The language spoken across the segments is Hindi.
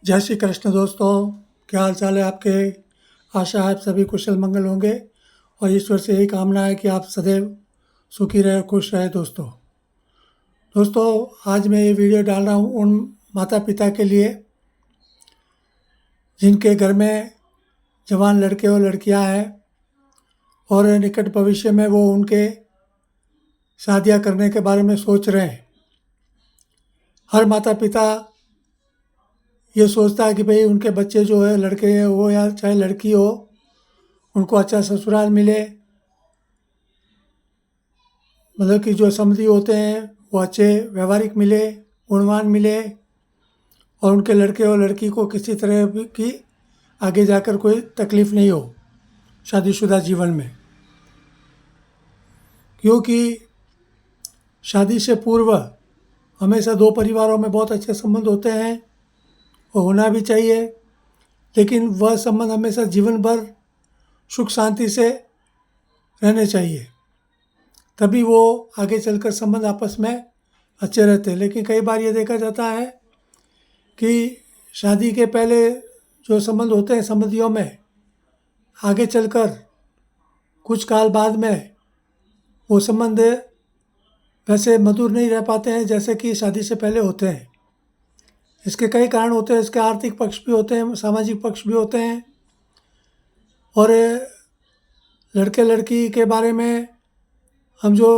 जय श्री कृष्ण दोस्तों। क्या हाल चाल है आपके। आशा है आप सभी कुशल मंगल होंगे और ईश्वर से यही कामना है कि आप सदैव सुखी रहे खुश रहे। दोस्तों आज मैं ये वीडियो डाल रहा हूँ उन माता पिता के लिए जिनके घर में जवान लड़के और लड़कियाँ हैं और निकट भविष्य में वो उनके शादियाँ करने के बारे में सोच रहे हैं। हर माता पिता ये सोचता है कि भाई उनके बच्चे जो है लड़के हो या चाहे लड़की हो उनको अच्छा ससुराल मिले, मतलब कि जो समधी होते हैं वो अच्छे व्यवहारिक मिले, गुणवान मिले और उनके लड़के और लड़की को किसी तरह की आगे जाकर कोई तकलीफ़ नहीं हो शादीशुदा जीवन में। क्योंकि शादी से पूर्व हमेशा दो परिवारों में बहुत अच्छे संबंध होते हैं और होना भी चाहिए, लेकिन वह संबंध हमेशा जीवन भर सुख शांति से रहने चाहिए, तभी वो आगे चलकर संबंध आपस में अच्छे रहते हैं। लेकिन कई बार ये देखा जाता है कि शादी के पहले जो संबंध होते हैं संबंधियों में, आगे चलकर कुछ काल बाद में वो संबंध वैसे मधुर नहीं रह पाते हैं जैसे कि शादी से पहले होते हैं। इसके कई कारण होते हैं। इसके आर्थिक पक्ष भी होते हैं, सामाजिक पक्ष भी होते हैं और लड़के लड़की के बारे में हम जो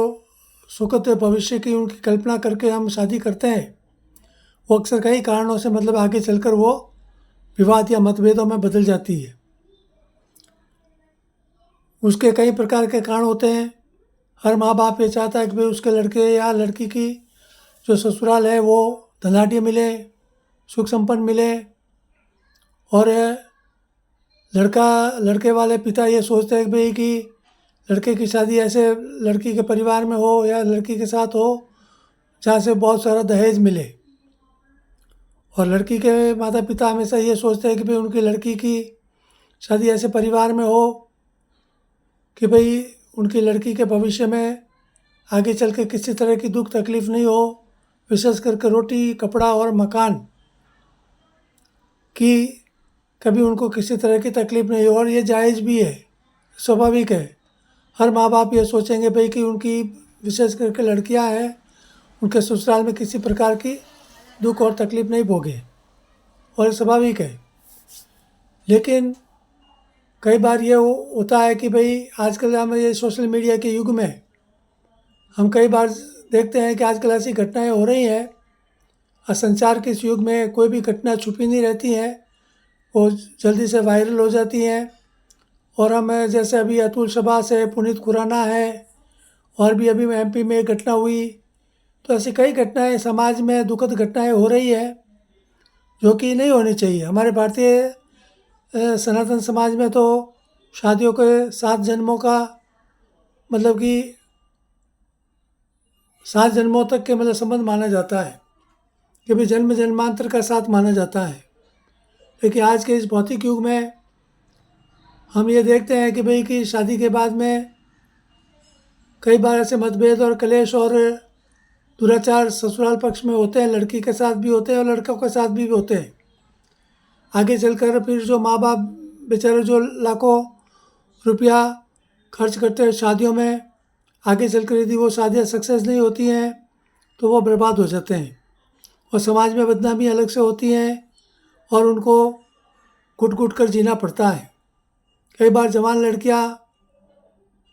सुखद भविष्य की उनकी कल्पना करके हम शादी करते हैं वो अक्सर कई कारणों से मतलब आगे चलकर वो विवाद या मतभेदों में बदल जाती है। उसके कई प्रकार के कारण होते हैं। हर माँ बाप ये चाहता है कि भाई उसके लड़के या लड़की की जो ससुराल है वो धनाढ़ मिले, सुख संपन्न मिले और लड़के वाले पिता ये सोचते हैं कि भाई कि लड़के की शादी ऐसे लड़की के परिवार में हो या लड़की के साथ हो जहाँ से बहुत सारा दहेज मिले, और लड़की के माता पिता हमेशा ये सोचते हैं कि भाई उनकी लड़की की शादी ऐसे परिवार में हो कि भाई उनकी लड़की के भविष्य में आगे चल के किसी तरह की दुख तकलीफ़ नहीं हो, विशेष करके रोटी कपड़ा और मकान की कभी उनको किसी तरह की तकलीफ़ नहीं हो। और ये जायज़ भी है, स्वाभाविक है। हर माँ बाप ये सोचेंगे भाई कि उनकी विशेष करके लड़कियाँ हैं उनके ससुराल में किसी प्रकार की दुख और तकलीफ़ नहीं भोगे, और ये स्वाभाविक है। लेकिन कई बार ये होता है कि भाई आजकल हम ये सोशल मीडिया के युग में हम कई बार देखते हैं कि आजकल ऐसी घटनाएं हो रही हैं और संचार के इस युग में कोई भी घटना छुपी नहीं रहती हैं, वो जल्दी से वायरल हो जाती हैं। और हम जैसे अभी अतुल शबास है, पुनीत खुराना है और भी अभी एमपी में एक घटना हुई, तो ऐसी कई घटनाएं समाज में दुखद घटनाएं हो रही है जो कि नहीं होनी चाहिए। हमारे भारतीय सनातन समाज में तो शादियों के 7 जन्मों का मतलब कि 7 जन्मों तक के मतलब संबंध माना जाता है कि भाई जन्म जन्मांतर का साथ माना जाता है। लेकिन आज के इस भौतिक युग में हम ये देखते हैं कि भाई कि शादी के बाद में कई बार ऐसे मतभेद और कलेश और दुराचार ससुराल पक्ष में होते हैं, लड़की के साथ भी होते हैं और लड़कों के साथ भी होते हैं। आगे चलकर फिर जो माँ बाप बेचारे जो लाखों रुपया खर्च करते हैं शादियों में, आगे चलकर यदि वो शादियाँ सक्सेस नहीं होती हैं तो वो बर्बाद हो जाते हैं और समाज में बदनामी अलग से होती हैं और उनको घुट घुट कर जीना पड़ता है। कई बार जवान लड़कियाँ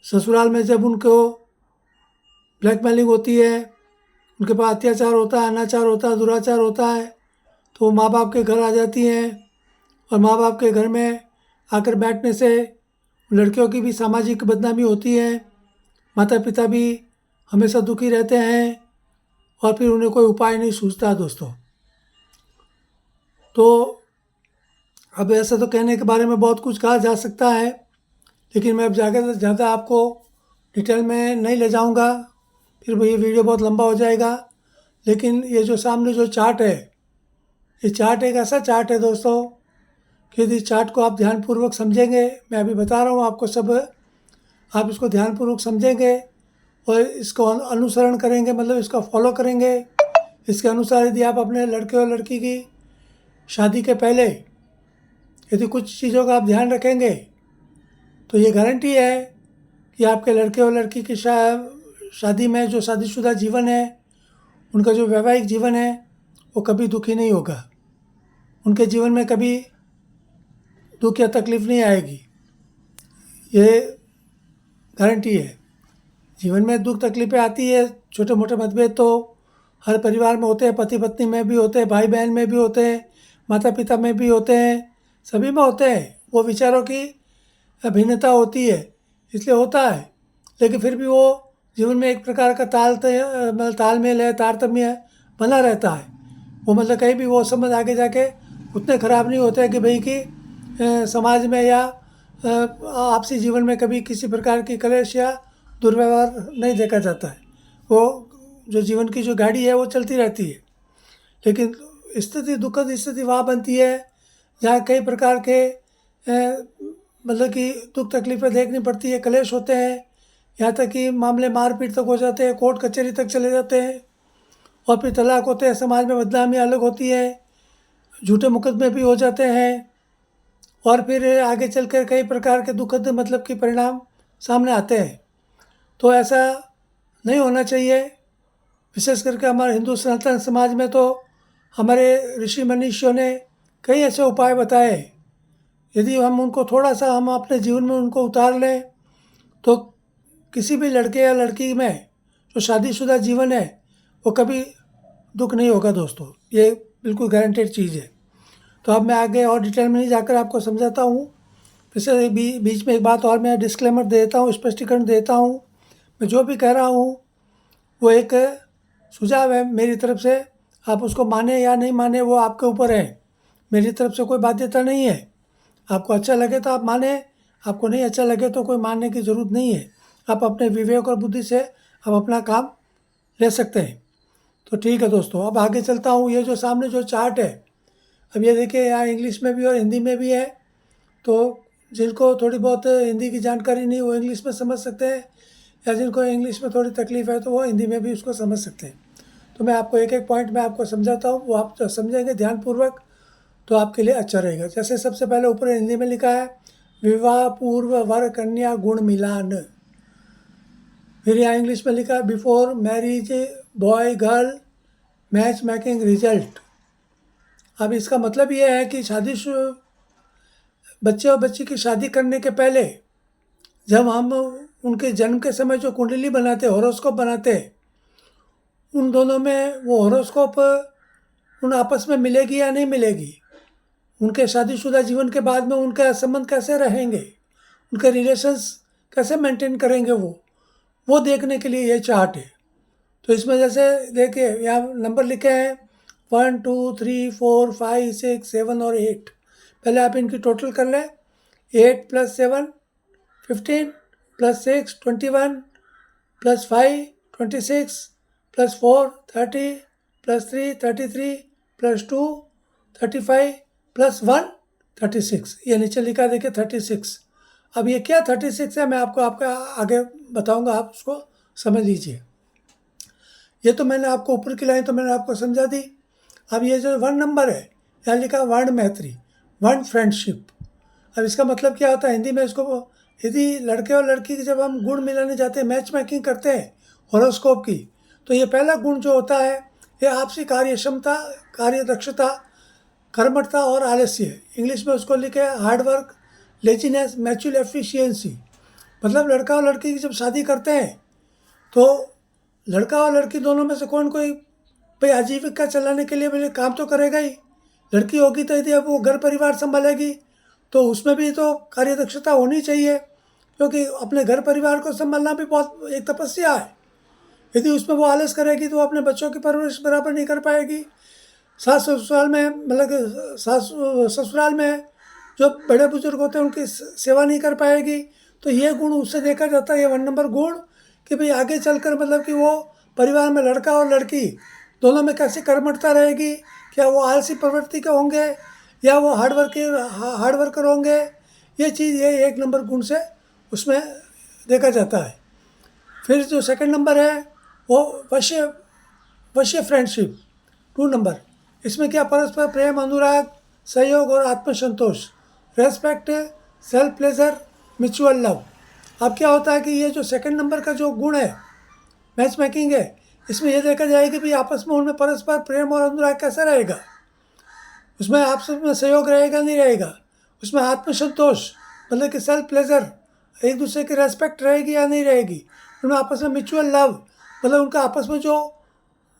ससुराल में जब उनको ब्लैकमेलिंग होती है, उनके पास अत्याचार होता है, अनाचार होता है, दुराचार होता है, तो वो माँ बाप के घर आ जाती हैं और माँ बाप के घर में आकर बैठने से लड़कियों की भी सामाजिक बदनामी होती है। माता पिता भी हमेशा दुखी रहते हैं और फिर उन्हें कोई उपाय नहीं सूझता दोस्तों। तो अब ऐसा तो कहने के बारे में बहुत कुछ कहा जा सकता है, लेकिन मैं अब ज़्यादा आपको डिटेल में नहीं ले जाऊंगा, फिर ये वीडियो बहुत लंबा हो जाएगा। लेकिन ये जो सामने जो चार्ट है, ये चार्ट एक ऐसा चार्ट है दोस्तों कि यदि चार्ट को आप ध्यानपूर्वक समझेंगे, मैं अभी बता रहा हूँ आपको सब, आप इसको ध्यानपूर्वक समझेंगे और इसको अनुसरण करेंगे, मतलब इसका फॉलो करेंगे। इसके अनुसार यदि आप अपने लड़के और लड़की की शादी के पहले यदि कुछ चीज़ों का आप ध्यान रखेंगे तो ये गारंटी है कि आपके लड़के और लड़की की शादी में जो शादीशुदा जीवन है, उनका जो वैवाहिक जीवन है, वो कभी दुखी नहीं होगा। उनके जीवन में कभी दुख या तकलीफ़ नहीं आएगी, ये गारंटी है। जीवन में दुख तकलीफ़ें आती है, छोटे मोटे मतभेद तो हर परिवार में होते हैं, पति पत्नी में भी होते हैं, भाई बहन में भी होते हैं, माता पिता में भी होते हैं, सभी में होते हैं। वो विचारों की भिन्नता होती है, इसलिए होता है। लेकिन फिर भी वो जीवन में एक प्रकार का तालमेल है, तारतम्य बना रहता है। वो मतलब कहीं भी वो संबंध आगे जाके उतने ख़राब नहीं होते हैं कि भाई कि समाज में या आपसी जीवन में कभी किसी प्रकार की कलेश या दुर्व्यवहार नहीं देखा जाता है। वो जो जीवन की जो गाड़ी है वो चलती रहती है। लेकिन स्थिति, दुखद स्थिति वहाँ बनती है जहाँ कई प्रकार के मतलब कि दुख तकलीफ़ें देखनी पड़ती है, कलेश होते हैं, यहाँ तक कि मामले मारपीट तक हो जाते हैं, कोर्ट कचहरी तक चले जाते हैं, और फिर तलाक होते हैं, समाज में बदनामी अलग होती है, झूठे मुकदमे भी हो जाते हैं, और फिर आगे चलकर कई प्रकार के दुखद मतलब कि परिणाम सामने आते हैं। तो ऐसा नहीं होना चाहिए। विशेष करके हमारे हिंदू सनातन समाज में तो हमारे ऋषि मनीषियों ने कई ऐसे उपाय बताए। यदि हम उनको थोड़ा सा हम अपने जीवन में उनको उतार लें तो किसी भी लड़के या लड़की में जो शादीशुदा जीवन है वो कभी दुख नहीं होगा दोस्तों, ये बिल्कुल गारंटेड चीज़ है। तो अब मैं आगे और डिटेल में नहीं जाकर आपको समझाता हूँ। वैसे बीच में एक बात और मैं डिस्क्लेमर देता हूँ, स्पष्टीकरण देता हूँ। मैं जो भी कह रहा हूँ वो एक सुझाव है मेरी तरफ से, आप उसको माने या नहीं माने वो आपके ऊपर है। मेरी तरफ से कोई बाध्यता नहीं है। आपको अच्छा लगे तो आप माने, आपको नहीं अच्छा लगे तो कोई मानने की ज़रूरत नहीं है। आप अपने विवेक और बुद्धि से आप अपना काम ले सकते हैं। तो ठीक है दोस्तों, अब आगे चलता हूँ। ये जो सामने जो चार्ट है, अब ये देखिए, यहाँ इंग्लिश में भी और हिंदी में भी है। तो जिनको थोड़ी बहुत हिंदी की जानकारी नहीं वो इंग्लिश में समझ सकते हैं, या जिनको इंग्लिश में थोड़ी तकलीफ़ है तो वो हिंदी में भी उसको समझ सकते हैं। तो मैं आपको एक एक पॉइंट में आपको समझाता हूँ, वो आप तो समझेंगे ध्यानपूर्वक तो आपके लिए अच्छा रहेगा। जैसे सबसे पहले ऊपर हिंदी में लिखा है विवाह पूर्व वर कन्या गुण मिलान। फिर यहाँ इंग्लिश में लिखा है before marriage boy girl match making result. अब इसका मतलब ये है कि बच्चे और बच्ची की शादी करने के पहले जब हम उनके जन्म के समय जो कुंडली बनाते, हॉरोस्कोप बनाते, उन दोनों में वो हॉरोस्कोप उन आपस में मिलेगी या नहीं मिलेगी, उनके शादीशुदा जीवन के बाद में उनका संबंध कैसे रहेंगे, उनके रिलेशंस कैसे मेंटेन करेंगे, वो देखने के लिए ये चार्ट है। तो इसमें जैसे देखिए यहाँ नंबर लिखे हैं 1 2 3 4 5 6 7 और 8। पहले आप इनकी टोटल कर लें। 8 + 7 15 + 6 21 + 5 26 + 4 30 + 3 33 + 2 35 + 1 36। ये नीचे लिखा देखिए 36। अब ये क्या 36 है मैं आपको आपका आगे बताऊंगा, आप उसको समझ लीजिए। ये तो मैंने आपको ऊपर की लाइन तो मैंने आपको समझा दी। अब ये जो 1 नंबर है, यहाँ लिखा वर्ण मैत्री, वर्ण फ्रेंडशिप। अब इसका मतलब क्या होता है हिंदी में, इसको यदि लड़के और लड़की की जब हम गुण मिलाने जाते हैं, मैच मेकिंग करते हैं हॉरोस्कोप की, तो ये पहला गुण जो होता है ये आपसी कार्य क्षमता, कार्य दक्षता, कर्मठता और आलस्य। इंग्लिश में उसको लिखे हार्डवर्क, लेजीनेस, मैच्योर एफिशिएंसी। मतलब लड़का और लड़की की जब शादी करते हैं तो लड़का और लड़की दोनों में से कौन कोई भाई आजीविका चलाने के लिए मेरे काम तो करेगा ही। लड़की होगी तो यदि अब वो घर परिवार संभालेगी तो उसमें भी तो कार्यदक्षता होनी चाहिए, क्योंकि अपने घर परिवार को संभालना भी बहुत एक तपस्या है। यदि उसमें वो आलस करेगी तो वो अपने बच्चों की परवरिश बराबर नहीं कर पाएगी। सास ससुराल में मतलब सास ससुराल में जो बड़े बुजुर्ग होते हैं उनकी सेवा नहीं कर पाएगी। तो ये गुण उससे देखा जाता है, ये 1 नंबर गुण, कि भाई आगे चलकर मतलब कि वो परिवार में लड़का और लड़की दोनों में कैसी कर्मठता रहेगी, क्या वो आलसी प्रवृत्ति के होंगे या वो हार्ड वर्कर होंगे। ये चीज़ ये 1 नंबर गुण से उसमें देखा जाता है। फिर जो सेकंड नंबर है वो वश्य फ्रेंडशिप 2 नंबर। इसमें क्या परस्पर प्रेम, अनुराग, सहयोग और आत्मसंतोष, respect, self pleasure, mutual love. अब क्या होता है कि ये जो सेकंड नंबर का जो गुण है मैच मेकिंग है, इसमें यह देखा जाए कि भाई आपस में उनमें परस्पर प्रेम और अनुराग कैसा रहेगा, उसमें आपस में सहयोग रहेगा नहीं रहेगा, उसमें आत्मसंतोष मतलब कि सेल्फ प्लेजर, एक दूसरे की रेस्पेक्ट रहेगी या नहीं रहेगी, उनमें आपस में म्यूचुअल लव मतलब उनका आपस में जो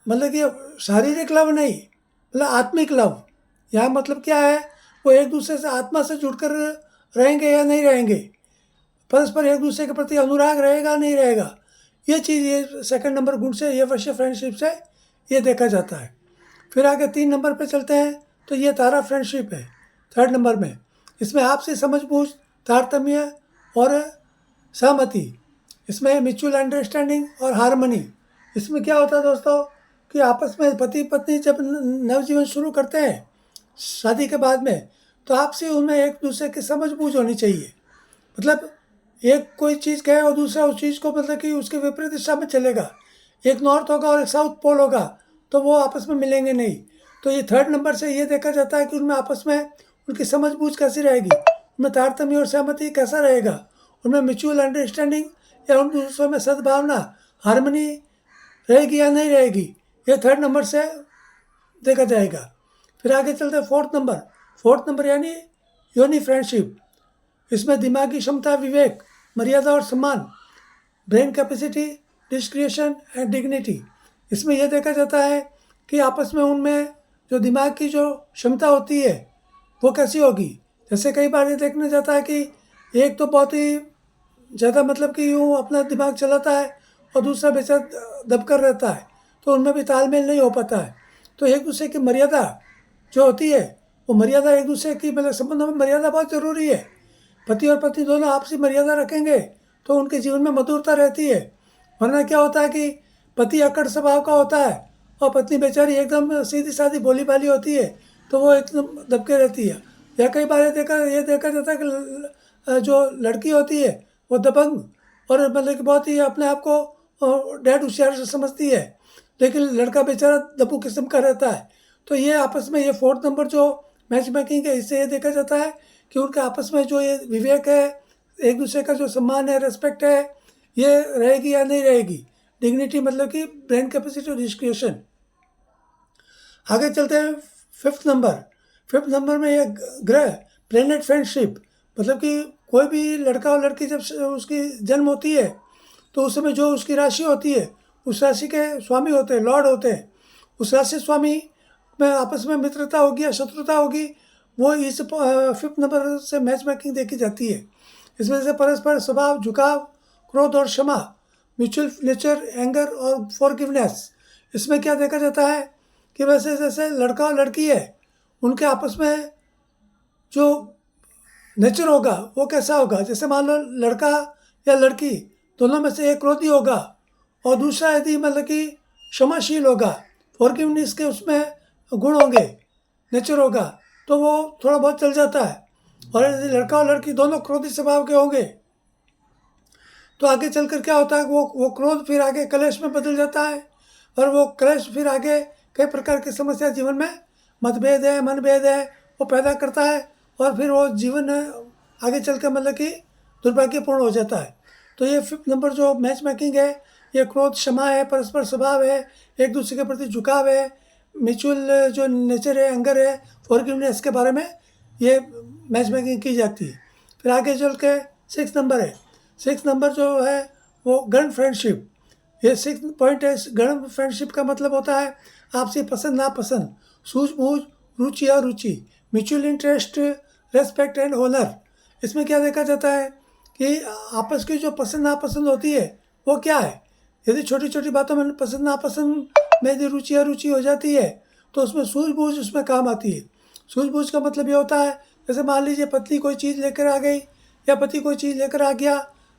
मतलब कि शारीरिक लव नहीं मतलब आत्मिक लव। यहाँ मतलब क्या है, वो एक दूसरे से आत्मा से जुड़कर रहेंगे या नहीं रहेंगे, परस्पर एक दूसरे के प्रति अनुराग रहेगा नहीं रहेगा। ये चीज़ ये सेकंड नंबर गुण से, ये वैश्य फ्रेंडशिप से ये देखा जाता है। फिर आगे 3 नंबर पे चलते हैं तो ये तारा फ्रेंडशिप है थर्ड नंबर में। इसमें आपसी समझबूझ, तारतम्य और सहमति, इसमें म्यूचुअल अंडरस्टैंडिंग और हारमनी। इसमें क्या होता है दोस्तों कि आपस में पति पत्नी जब नवजीवन शुरू करते हैं शादी के बाद में, तो आपसे उनमें एक दूसरे की समझबूझ होनी चाहिए। मतलब एक कोई चीज़ कहे और दूसरा उस चीज़ को मतलब कि उसके विपरीत दिशा में चलेगा, एक नॉर्थ होगा और एक साउथ पोल होगा, तो वो आपस में मिलेंगे नहीं। तो ये थर्ड नंबर से ये देखा जाता है कि उनमें आपस में उनकी समझबूझ कैसी रहेगी, उनमें तारतम्य और सहमति कैसा रहेगा, उनमें म्यूचुअल अंडरस्टैंडिंग या उन दूसरों में सद्भावना, हारमनी रहेगी या नहीं रहेगी, ये थर्ड नंबर से देखा जाएगा। फिर आगे चलते हैं फोर्थ नंबर यानी योनि फ्रेंडशिप। इसमें दिमागी क्षमता, विवेक, मर्यादा और सम्मान, ब्रेन कैपेसिटी, डिस्क्रिएशन एंड डिग्निटी। इसमें यह देखा जाता है कि आपस में उनमें जो दिमाग की जो क्षमता होती है वो कैसी होगी। जैसे कई बार ये देखने जाता है कि एक तो बहुत ही ज़्यादा मतलब कि यूँ अपना दिमाग चलाता है और दूसरा बेचारा दबकर रहता है, तो उनमें भी तालमेल नहीं हो पाता है। तो एक दूसरे की मर्यादा जो होती है वो मर्यादा एक दूसरे की मतलब संबंधों में मर्यादा बहुत ज़रूरी है। पति और पत्नी दोनों आपसी मर्यादा रखेंगे तो उनके जीवन में मधुरता रहती है। वरना क्या होता है कि पति अकड़ स्वभाव का होता है और पत्नी बेचारी एकदम सीधी सादी भोली भाली होती है, तो वो एकदम दबके रहती है। या कई बार ये देखा जाता है कि जो लड़की होती है वो दबंग और मतलब कि बहुत ही अपने आप को डैड होशियार से समझती है, लेकिन लड़का बेचारा दबू किस्म का रहता है। तो ये आपस में ये फोर्थ नंबर जो मैच मेकिंग है, इससे ये देखा जाता है कि उनके आपस में जो ये विवेक है, एक दूसरे का जो सम्मान है, रेस्पेक्ट है, ये रहेगी या नहीं रहेगी। डिग्निटी मतलब कि ब्रेन कैपेसिटी और डिस्क्रिएशन। आगे चलते हैं फिफ्थ नंबर में ये ग्रह प्लेनेट फ्रेंडशिप, मतलब कि कोई भी लड़का और लड़की जब उसकी जन्म होती है तो उस समय जो उसकी राशि होती है उस राशि के स्वामी होते हैं, लॉर्ड होते हैं। उस राशि स्वामी में आपस में मित्रता होगी या शत्रुता होगी, वो इस फिफ्थ नंबर से मैच मेकिंग देखी जाती है। इस वजह से परस्पर स्वभाव, झुकाव, क्रोध और क्षमा, म्यूचुअल नेचर, एंगर और फॉरगिवनेस। इसमें क्या देखा जाता है कि वैसे जैसे लड़का और लड़की है उनके आपस में जो नेचर होगा वो कैसा होगा। जैसे मान लो लड़का या लड़की दोनों में से एक क्रोधी होगा और दूसरा यदि मतलब कि क्षमाशील होगा, फॉरगिवनेस के उसमें गुण होंगे, नेचर होगा, तो वो थोड़ा बहुत चल जाता है। और यदि लड़का और लड़की दोनों क्रोधी स्वभाव के होंगे तो आगे चलकर क्या होता है, वो क्रोध फिर आगे कलेश में बदल जाता है और वो कलेश फिर आगे कई प्रकार की समस्या जीवन में, मतभेद है, मनभेद है, वो पैदा करता है और फिर वो जीवन आगे चल कर मतलब कि दुर्भाग्यपूर्ण हो जाता है। तो ये फिफ्थ नंबर जो मैच मेकिंग है, ये क्रोध, क्षमा है, परस्पर स्वभाव है, एक दूसरे के प्रति झुकाव है, म्यूचुअल जो नेचर है, एंगर है, फॉरगिवनेस के बारे में ये मैच मेकिंग की जाती है। फिर आगे चल के सिक्स नंबर जो है वो गण फ्रेंडशिप। ये 6 पॉइंट है। गण फ्रेंडशिप का मतलब होता है आपसी पसंद नापसंद, सूझबूझ, रुचि अरुचि, mutual interest, respect and honour. इसमें क्या देखा जाता है कि आपस की जो पसंद नापसंद होती है वो क्या है। यदि छोटी छोटी बातों में पसंद नापसंद में यदि रुचि अरुचि हो जाती है तो उसमें सूझबूझ उसमें काम आती है। सूझबूझ का मतलब ये होता है जैसे मान लीजिए पत्नी कोई चीज़ लेकर आ गई या पति कोई चीज़ लेकर आ गया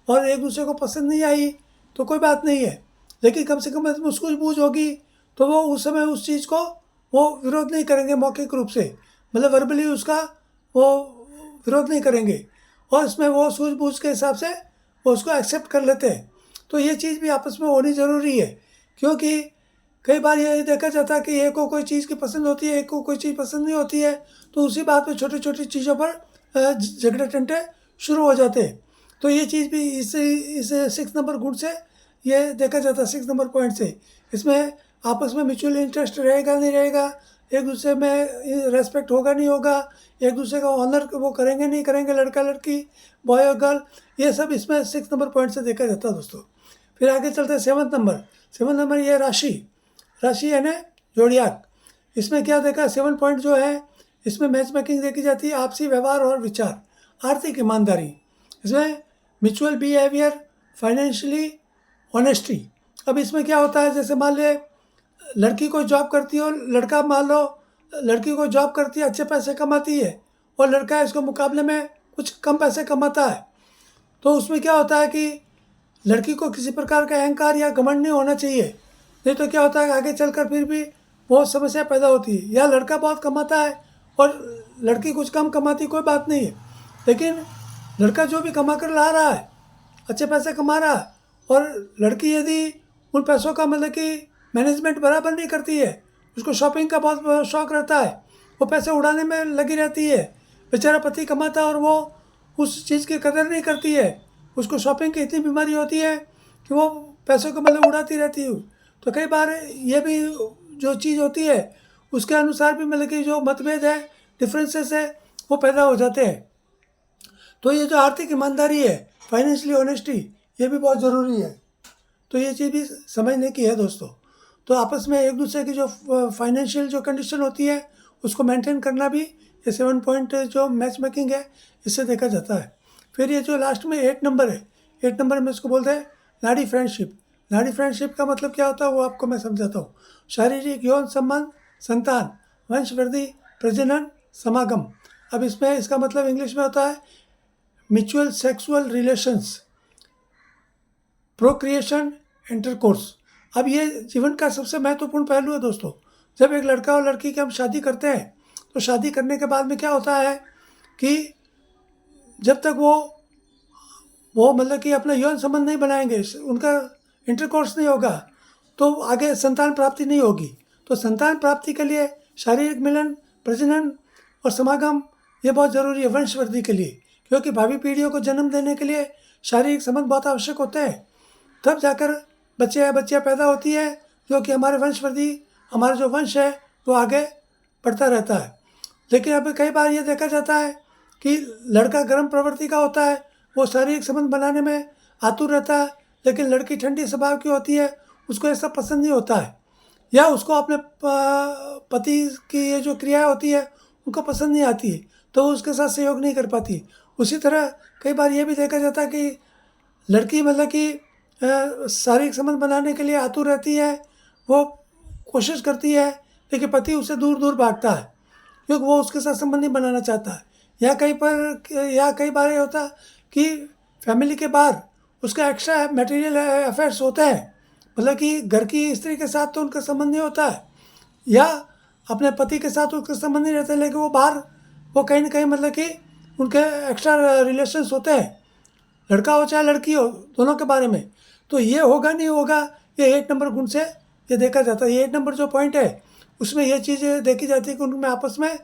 और एक दूसरे को पसंद नहीं आई तो कोई बात नहीं है, लेकिन कम से कम सूझबूझ होगी तो वो उस समय उस चीज़ को वो विरोध नहीं करेंगे मौखिक रूप से, मतलब वर्बली उसका वो विरोध नहीं करेंगे और इसमें वो सूझबूझ के हिसाब से वो उसको एक्सेप्ट कर लेते हैं। तो ये चीज़ भी आपस में होनी ज़रूरी है, क्योंकि कई बार ये देखा जाता है कि एक को कोई चीज़ की पसंद होती है, एक को कोई चीज़ पसंद नहीं होती है, तो उसी बात पे छोटी छोटी चीज़ों पर झगड़े टंटे शुरू हो जाते हैं। तो ये चीज़ भी इस 6 नंबर गुण से ये देखा जाता है, 6 नंबर पॉइंट से। इसमें आपस में म्यूचुअल इंटरेस्ट रहेगा नहीं रहेगा, एक दूसरे में रेस्पेक्ट होगा नहीं होगा, एक दूसरे का ऑनर वो करेंगे नहीं करेंगे, लड़का लड़की, बॉय और गर्ल, ये सब इसमें 6 नंबर पॉइंट से देखा जाता है दोस्तों। फिर आगे चलते हैं 7 नंबर। 7 नंबर ये राशि यानी जोड़ियाक। इसमें क्या देखा, 7 पॉइंट जो है इसमें मैच मेकिंग देखी जाती है, आपसी व्यवहार और विचार, आर्थिक ईमानदारी, इसमें म्यूचुअल बिहेवियर, फाइनेंशियली ऑनेस्टी। अब इसमें क्या होता है, जैसे मान ले लड़की को जॉब करती हो, लड़का मान लो लड़की को जॉब करती है, अच्छे पैसे कमाती है, और लड़का इसके मुकाबले में कुछ कम पैसे कमाता है, तो उसमें क्या होता है कि लड़की को किसी प्रकार का अहंकार या घमंड नहीं होना चाहिए, नहीं तो क्या होता है आगे चलकर फिर भी बहुत समस्या पैदा होती है। या लड़का बहुत कमाता है और लड़की कुछ कम कमाती, कोई बात नहीं है, लेकिन लड़का जो भी कमा कर ला रहा है, अच्छे पैसे कमा रहा है, और लड़की यदि उन पैसों का मतलब कि मैनेजमेंट बराबर नहीं करती है, उसको शॉपिंग का बहुत शौक़ रहता है, वो पैसे उड़ाने में लगी रहती है, बेचारा पति कमाता है और वो उस चीज़ की कदर नहीं करती है, उसको शॉपिंग की इतनी बीमारी होती है कि वो पैसों को मतलब उड़ाती रहती है। तो कई बार ये भी जो चीज़ होती है उसके अनुसार भी मतलब कि जो मतभेद है, डिफरेंसेस है, वो पैदा हो जाते हैं। तो ये जो आर्थिक ईमानदारी है, फाइनेंशियली ऑनेस्टी, ये भी बहुत ज़रूरी है, तो ये चीज़ भी समझने की है दोस्तों। तो आपस में एक दूसरे की जो फाइनेंशियल जो कंडीशन होती है उसको मेंटेन करना भी ये 7 पॉइंट जो मैच मेकिंग है इससे देखा जाता है। फिर ये जो लास्ट में 8 नंबर है, 8 नंबर में इसको बोलते हैं नाड़ी फ्रेंडशिप। नाड़ी फ्रेंडशिप का मतलब क्या होता है वो आपको मैं समझाता हूँ। शारीरिक यौन संबंध, संतान, वंशवृद्धि, प्रजनन, समागम। अब इसमें इसका मतलब इंग्लिश में होता है mutual sexual relations, procreation, intercourse. अब ये जीवन का सबसे महत्वपूर्ण पहलू है दोस्तों। जब एक लड़का और लड़की की हम शादी करते हैं तो शादी करने के बाद में क्या होता है कि जब तक वो मतलब कि अपना यौन संबंध नहीं बनाएंगे, उनका इंटरकोर्स नहीं होगा, तो आगे संतान प्राप्ति नहीं होगी। तो संतान प्राप्ति के लिए शारीरिक मिलन, प्रजनन और समागम ये बहुत ज़रूरी है वंशवृद्धि के लिए, क्योंकि भावी पीढ़ियों को जन्म देने के लिए शारीरिक संबंध बहुत आवश्यक होते हैं। तब जाकर बच्चे या बच्चियाँ पैदा होती है, जो कि हमारे वंशवृद्धि, हमारा जो वंश है वो आगे बढ़ता रहता है। लेकिन अब कई बार ये देखा जाता है कि लड़का गर्म प्रवृत्ति का होता है, वो शारीरिक संबंध बनाने में आतुर रहता है, लेकिन लड़की ठंडी स्वभाव की होती है, उसको ऐसा पसंद नहीं होता है, या उसको अपने पति की ये जो क्रिया होती है उनको पसंद नहीं आती है, तो वो उसके साथ सहयोग नहीं कर पाती। उसी तरह कई बार ये भी देखा जाता है कि लड़की मतलब कि शारीरिक संबंध बनाने के लिए आतुर रहती है, वो कोशिश करती है, लेकिन पति उससे दूर दूर भागता है क्योंकि वो उसके साथ संबंध नहीं बनाना चाहता है। या कई बार ये होता कि फैमिली के बाहर उसका एक्स्ट्रा मटेरियल अफेयर्स होते हैं, मतलब कि घर की स्त्री के साथ तो उनका संबंध नहीं होता है, या अपने पति के साथ उसका संबंध नहीं रहता है, लेकिन वो बाहर वो कहीं ना कहीं मतलब कि उनके एक्स्ट्रा रिलेशंस होते हैं, लड़का हो चाहे लड़की हो, दोनों के बारे में। तो ये होगा नहीं होगा, ये 8 नंबर गुण से ये देखा जाता है। ये 8 नंबर जो पॉइंट है उसमें ये चीज़ें देखी जाती है कि उनमें आपस में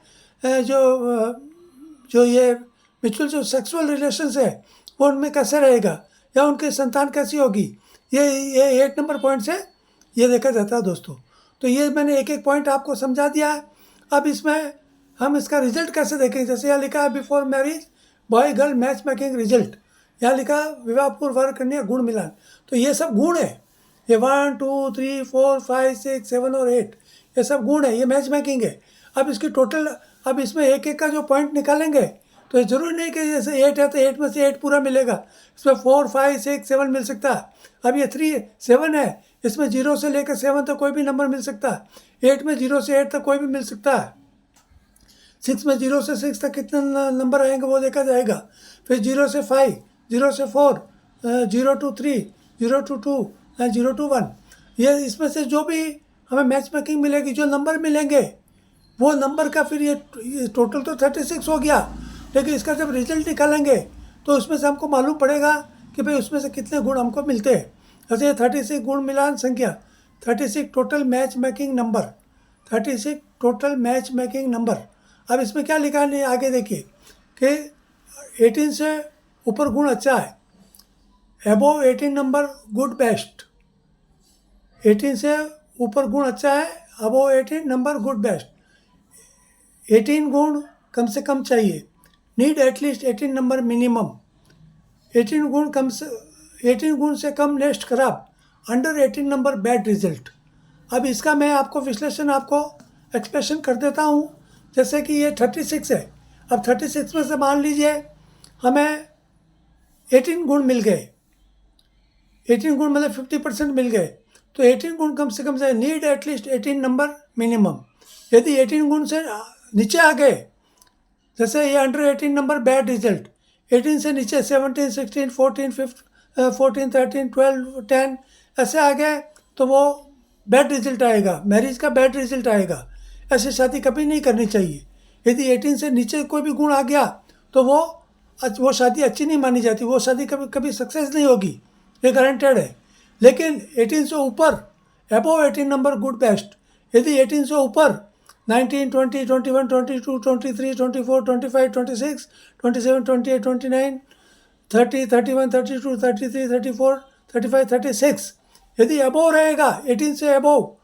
जो ये म्यूचुअल जो सेक्सुअल रिलेशंस है वो उनमें कैसे रहेगा, या उनकी संतान कैसी होगी, ये 8 नंबर पॉइंट से ये देखा जाता है दोस्तों। तो ये मैंने एक एक पॉइंट आपको समझा दिया है। अब इसमें हम इसका रिजल्ट कैसे देखेंगे, जैसे यहाँ लिखा है before marriage boy girl match making result, यहाँ लिखा विवाह पूर्व वर कन्या गुण मिलान। तो ये सब गुण है, ये 1 2 3 4 5 6 7 और 8 ये सब गुण है, ये मैच मेकिंग है। अब इसकी टोटल, अब इसमें एक एक का जो पॉइंट निकालेंगे तो ये जरूरी नहीं कि जैसे 8 है तो 8 में से 8 पूरा मिलेगा, इसमें 4 5 6 7 मिल सकता है। अब ये 3 7 है, इसमें 0 से लेकर 7 तक कोई भी नंबर मिल सकता है। 8 में 0 से 8 तक कोई भी मिल सकता है। 6 में 0 से 6 तक कितने नंबर आएंगे वो देखा जाएगा। फिर 0 से 5, 0 से 4, 0 to 3, 0 to 2 एंड 0 to 1, ये इसमें से जो भी हमें मैच मेकिंग मिलेगी, जो नंबर मिलेंगे वो नंबर का फिर ये टोटल तो 36 हो गया, लेकिन इसका जब रिजल्ट निकालेंगे तो उसमें से हमको मालूम पड़ेगा कि भाई उसमें से कितने गुण हमको मिलते हैं। जैसे 36 गुण मिलान संख्या, 36 total match making number, 36 total match making number. अब इसमें क्या लिखा है आगे देखिए कि 18 से ऊपर गुण अच्छा है, अबोव 18 नंबर गुड बेस्ट। 18 से ऊपर गुण अच्छा है, अबोव 18 नंबर गुड बेस्ट। 18 गुण कम से कम चाहिए, नीड एटलीस्ट 18 नंबर मिनिमम। 18 गुण से कम नेक्स्ट खराब, अंडर 18 नंबर बैड रिजल्ट। अब इसका मैं आपको विश्लेषण आपको एक्सप्रेशन कर देता हूँ। जैसे कि ये 36 है, अब 36 में से मान लीजिए हमें 18 गुण मिल गए, 18 गुण मतलब 50% मिल गए, तो 18 गुण कम से कम से नीड एटलीस्ट 18 नंबर मिनिमम। यदि 18 गुण से नीचे आ गए, जैसे ये अंडर 18 नंबर बैड रिजल्ट, 18 से नीचे 17, 16, 14, 14, 13, 12, 10 ऐसे आ गए तो वो बैड रिजल्ट आएगा, मैरिज का बैड रिजल्ट आएगा। ऐसे शादी कभी नहीं करनी चाहिए। यदि 18 से नीचे कोई भी गुण आ गया तो वो शादी अच्छी नहीं मानी जाती, वो शादी कभी कभी सक्सेस नहीं होगी, ये गारंटेड है। लेकिन 18 से ऊपर, अबोव 18 नंबर गुड बेस्ट। यदि 18 से ऊपर 19, 20, 21, 22, 23, 24, 25, 26, 27, 28, 29, 30, 31, 32, 33, 34, 35, 36 यदि अबोव रहेगा, 18 से अबोव,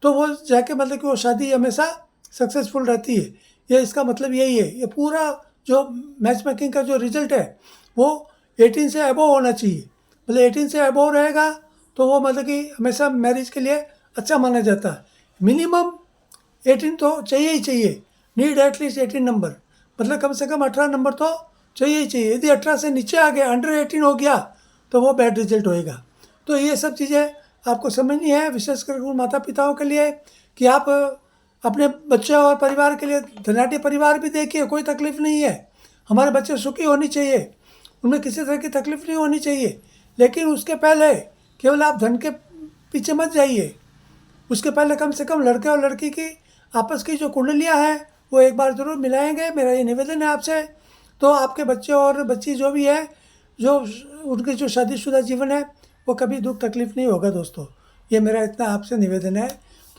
तो वो जाके मतलब कि वो शादी हमेशा सक्सेसफुल रहती है। ये इसका मतलब यही है। ये पूरा जो मैच मेकिंग का जो रिजल्ट है वो 18 से अबोव होना चाहिए। मतलब 18 से अबोव रहेगा तो वो मतलब कि हमेशा मैरिज के लिए अच्छा माना जाता है। मिनिमम 18 तो चाहिए ही चाहिए, नीड एटलीस्ट 18 नंबर, मतलब कम से कम 18 नंबर तो चाहिए ही चाहिए। यदि 18 से नीचे आ गया, अंडर 18 हो गया, तो वो बैड रिजल्ट होएगा। तो ये सब चीज़ें आपको समझनी है, विशेषकर उन माता पिताओं के लिए कि आप अपने बच्चे और परिवार के लिए धनाढ़ी परिवार भी देखिए, कोई तकलीफ़ नहीं है। हमारे बच्चे सुखी होनी चाहिए, उनमें किसी तरह की तकलीफ़ नहीं होनी चाहिए। लेकिन उसके पहले केवल आप धन के पीछे मत जाइए, उसके पहले कम से कम लड़के और लड़की की आपस की जो कुंडलियाँ हैं वो एक बार ज़रूर मिलाएंगे। मेरा ये निवेदन है आपसे। तो आपके बच्चे और बच्ची जो भी है, जो उनके जो शादीशुदा जीवन है, वो कभी दुख तकलीफ़ नहीं होगा दोस्तों। ये मेरा इतना आपसे निवेदन है।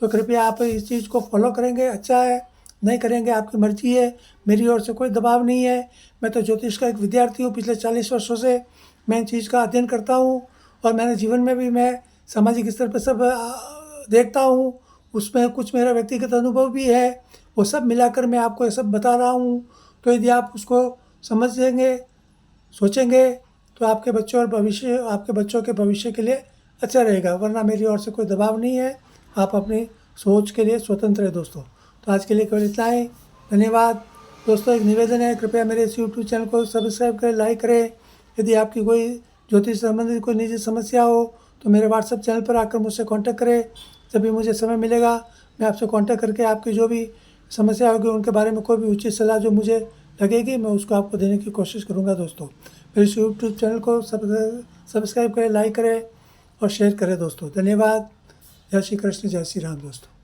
तो कृपया आप इस चीज़ को फॉलो करेंगे, अच्छा है, नहीं करेंगे आपकी मर्जी है, मेरी ओर से कोई दबाव नहीं है। मैं तो ज्योतिष का एक विद्यार्थी हूँ, पिछले 40 वर्षों से मैं इन चीज़ का अध्ययन करता हूँ और मैंने जीवन में भी मैं सामाजिक स्तर पर सब देखता हूँ, उसमें कुछ मेरा व्यक्तिगत अनुभव भी है, वो सब मिलाकर मैं आपको ये सब बता रहा हूँ। तो यदि आप उसको समझेंगे, सोचेंगे, तो आपके बच्चों के भविष्य के लिए अच्छा रहेगा। वरना मेरी ओर से कोई दबाव नहीं है, आप अपनी सोच के लिए स्वतंत्र है दोस्तों। तो आज के लिए केवल इतना ही, धन्यवाद दोस्तों। एक निवेदन है, कृपया मेरे इस यूट्यूब चैनल को सब्सक्राइब करें, लाइक करें। यदि आपकी कोई ज्योतिष संबंधित कोई निजी समस्या हो तो मेरे व्हाट्सएप चैनल पर आकर मुझसे कांटेक्ट करें। जब भी मुझे समय मिलेगा मैं आपसे कांटेक्ट करके आपकी जो भी समस्या होगी उनके बारे में कोई भी उचित सलाह जो मुझे लगेगी मैं उसको आपको देने की कोशिश करूंगा दोस्तों। मेरे इस यूट्यूब चैनल को सब्सक्राइब करें, लाइक करें और शेयर करें दोस्तों। धन्यवाद। जय श्री कृष्ण, जय श्री राम दोस्तों।